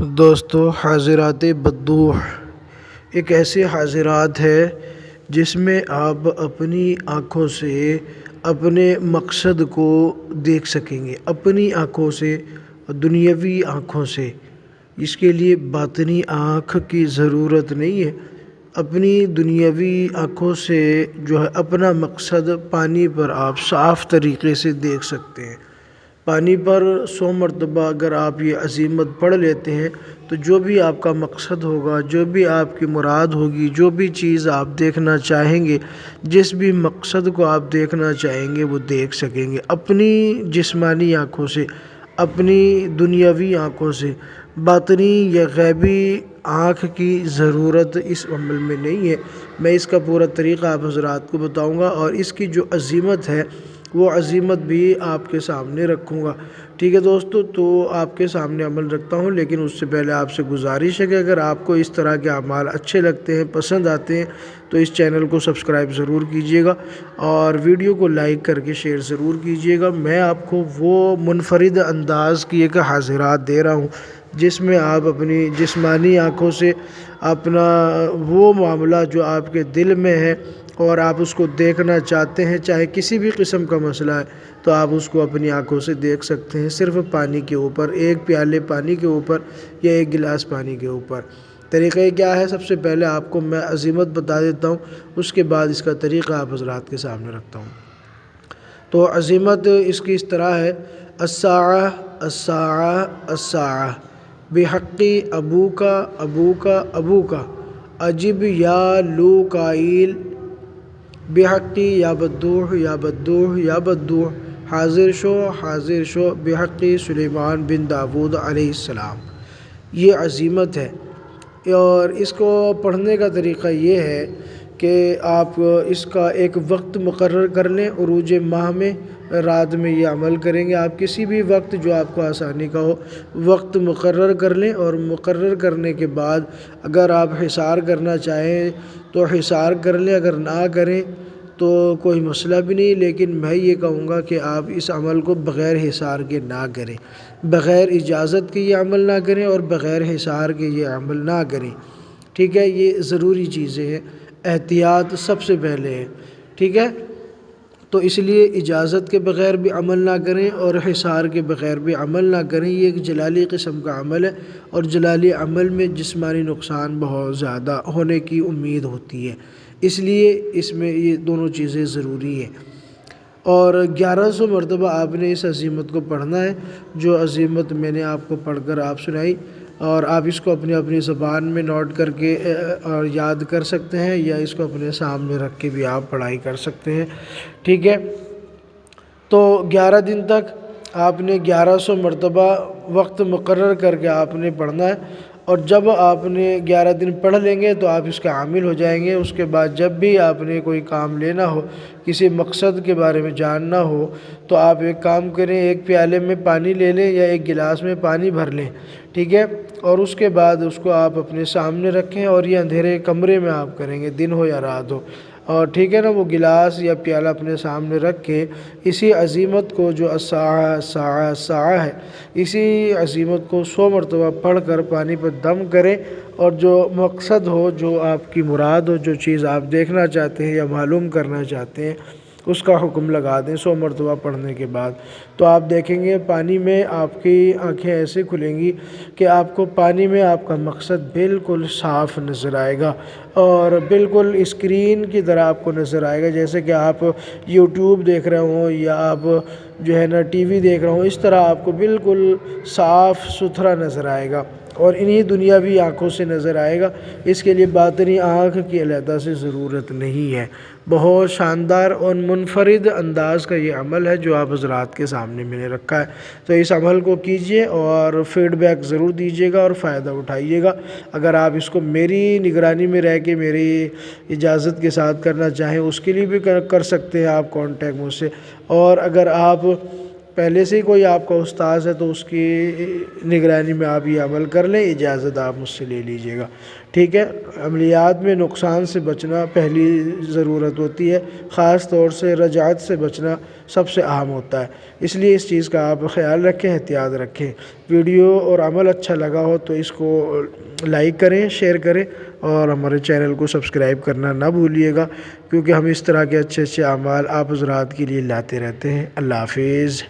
دوستو، حاضرات بدوح ایک ایسے حاضرات ہے جس میں آپ اپنی آنکھوں سے اپنے مقصد کو دیکھ سکیں گے، اپنی آنکھوں سے، دنیاوی آنکھوں سے۔ اس کے لیے باطنی آنکھ کی ضرورت نہیں ہے۔ اپنی دنیاوی آنکھوں سے جو ہے اپنا مقصد پانی پر آپ صاف طریقے سے دیکھ سکتے ہیں۔ پانی پر 100 مرتبہ اگر آپ یہ عزیمت پڑھ لیتے ہیں تو جو بھی آپ کا مقصد ہوگا، جو بھی آپ کی مراد ہوگی، جو بھی چیز آپ دیکھنا چاہیں گے، جس بھی مقصد کو آپ دیکھنا چاہیں گے وہ دیکھ سکیں گے اپنی جسمانی آنکھوں سے، اپنی دنیاوی آنکھوں سے۔ باطنی یا غیبی آنکھ کی ضرورت اس عمل میں نہیں ہے۔ میں اس کا پورا طریقہ آپ حضرات کو بتاؤں گا اور اس کی جو عزیمت ہے وہ عزیمت بھی آپ کے سامنے رکھوں گا۔ ٹھیک ہے دوستو، تو آپ کے سامنے عمل رکھتا ہوں، لیکن اس سے پہلے آپ سے گزارش ہے کہ اگر آپ کو اس طرح کے اعمال اچھے لگتے ہیں، پسند آتے ہیں، تو اس چینل کو سبسکرائب ضرور کیجئے گا اور ویڈیو کو لائک کر کے شیئر ضرور کیجئے گا۔ میں آپ کو وہ منفرد انداز کی ایک حاضرات دے رہا ہوں جس میں آپ اپنی جسمانی آنکھوں سے اپنا وہ معاملہ جو آپ کے دل میں ہے اور آپ اس کو دیکھنا چاہتے ہیں، چاہے کسی بھی قسم کا مسئلہ ہے، تو آپ اس کو اپنی آنکھوں سے دیکھ سکتے ہیں، صرف پانی کے اوپر، ایک پیالے پانی کے اوپر یا ایک گلاس پانی کے اوپر۔ طریقہ کیا ہے؟ سب سے پہلے آپ کو میں عزیمت بتا دیتا ہوں، اس کے بعد اس کا طریقہ آپ حضرات کے سامنے رکھتا ہوں۔ تو عزیمت اس کی اس طرح ہے: الساعہ الساعہ الساعہ بحق ابوک ابوک ابوک اجب یا لوکائیل بحق یا بدوح یا بدوح یا بدوح حاضر شو بحق سلیمان بن داود علیہ السلام۔ یہ عزیمت ہے اور اس کو پڑھنے کا طریقہ یہ ہے کہ آپ اس کا ایک وقت مقرر کر لیں۔ عروج ماہ میں رات میں یہ عمل کریں گے۔ آپ کسی بھی وقت جو آپ کو آسانی کا ہو وقت مقرر کر لیں، اور مقرر کرنے کے بعد اگر آپ حصار کرنا چاہیں تو حصار کر لیں، اگر نہ کریں تو کوئی مسئلہ بھی نہیں، لیکن میں یہ کہوں گا کہ آپ اس عمل کو بغیر حصار کے نہ کریں، بغیر اجازت کے یہ عمل نہ کریں اور بغیر حصار کے یہ عمل نہ کریں۔ ٹھیک ہے، یہ ضروری چیزیں ہیں، احتیاط سب سے پہلے ہے۔ ٹھیک ہے، تو اس لیے اجازت کے بغیر بھی عمل نہ کریں اور حصار کے بغیر بھی عمل نہ کریں۔ یہ ایک جلالی قسم کا عمل ہے اور جلالی عمل میں جسمانی نقصان بہت زیادہ ہونے کی امید ہوتی ہے، اس لیے اس میں یہ دونوں چیزیں ضروری ہیں۔ اور 1100 مرتبہ آپ نے اس عزیمت کو پڑھنا ہے، جو عزیمت میں نے آپ کو پڑھ کر آپ سنائی، اور آپ اس کو اپنی زبان میں نوٹ کر کے اور یاد کر سکتے ہیں، یا اس کو اپنے سامنے رکھ کے بھی آپ پڑھائی کر سکتے ہیں۔ ٹھیک ہے، تو 11 دن تک آپ نے 1100 مرتبہ وقت مقرر کر کے آپ نے پڑھنا ہے، اور جب آپ نے 11 دن پڑھ لیں گے تو آپ اس کا عامل ہو جائیں گے۔ اس کے بعد جب بھی آپ نے کوئی کام لینا ہو، کسی مقصد کے بارے میں جاننا ہو، تو آپ ایک کام کریں، ایک پیالے میں پانی لے لیں یا ایک گلاس میں پانی بھر لیں۔ ٹھیک ہے، اور اس کے بعد اس کو آپ اپنے سامنے رکھیں، اور یہ اندھیرے کمرے میں آپ کریں گے، دن ہو یا رات ہو۔ اور ٹھیک ہے نا، وہ گلاس یا پیالہ اپنے سامنے رکھ کے اسی عزیمت کو جو الساعہ الساعہ الساعہ ہے، اسی عزیمت کو 100 مرتبہ پڑھ کر پانی پر دم کریں، اور جو مقصد ہو، جو آپ کی مراد ہو، جو چیز آپ دیکھنا چاہتے ہیں یا معلوم کرنا چاہتے ہیں، اس کا حکم لگا دیں 100 مرتبہ پڑھنے کے بعد۔ تو آپ دیکھیں گے پانی میں آپ کی آنکھیں ایسے کھلیں گی کہ آپ کو پانی میں آپ کا مقصد بالکل صاف نظر آئے گا، اور بالکل اسکرین کی طرح آپ کو نظر آئے گا، جیسے کہ آپ یوٹیوب دیکھ رہے ہوں یا آپ جو ہے نا ٹی وی دیکھ رہے ہوں، اس طرح آپ کو بالکل صاف ستھرا نظر آئے گا، اور انہی دنیاوی آنکھوں سے نظر آئے گا۔ اس کے لیے باطنی آنکھ کی علیحدہ سے ضرورت نہیں ہے۔ بہت شاندار اور منفرد انداز کا یہ عمل ہے جو آپ حضرات کے سامنے میں نے رکھا ہے۔ تو اس عمل کو کیجئے اور فیڈ بیک ضرور دیجئے گا اور فائدہ اٹھائیے گا۔ اگر آپ اس کو میری نگرانی میں رہ کے میری اجازت کے ساتھ کرنا چاہیں، اس کے لیے بھی کر سکتے ہیں آپ کانٹیکٹ مجھ سے، اور اگر آپ پہلے سے ہی کوئی آپ کا استاذ ہے تو اس کی نگرانی میں آپ یہ عمل کر لیں، اجازت آپ مجھ سے لے لیجیے گا، ٹھیک ہے۔ عملیات میں نقصان سے بچنا پہلی ضرورت ہوتی ہے، خاص طور سے رجعت سے بچنا سب سے اہم ہوتا ہے، اس لیے اس چیز کا آپ خیال رکھیں، احتیاط رکھیں۔ ویڈیو اور عمل اچھا لگا ہو تو اس کو لائک کریں، شیئر کریں، اور ہمارے چینل کو سبسکرائب کرنا نہ بھولیے گا، کیونکہ ہم اس طرح کے اچھے اچھے اعمال آپ حضرات کے لیے لاتے رہتے ہیں۔ اللہ حافظ۔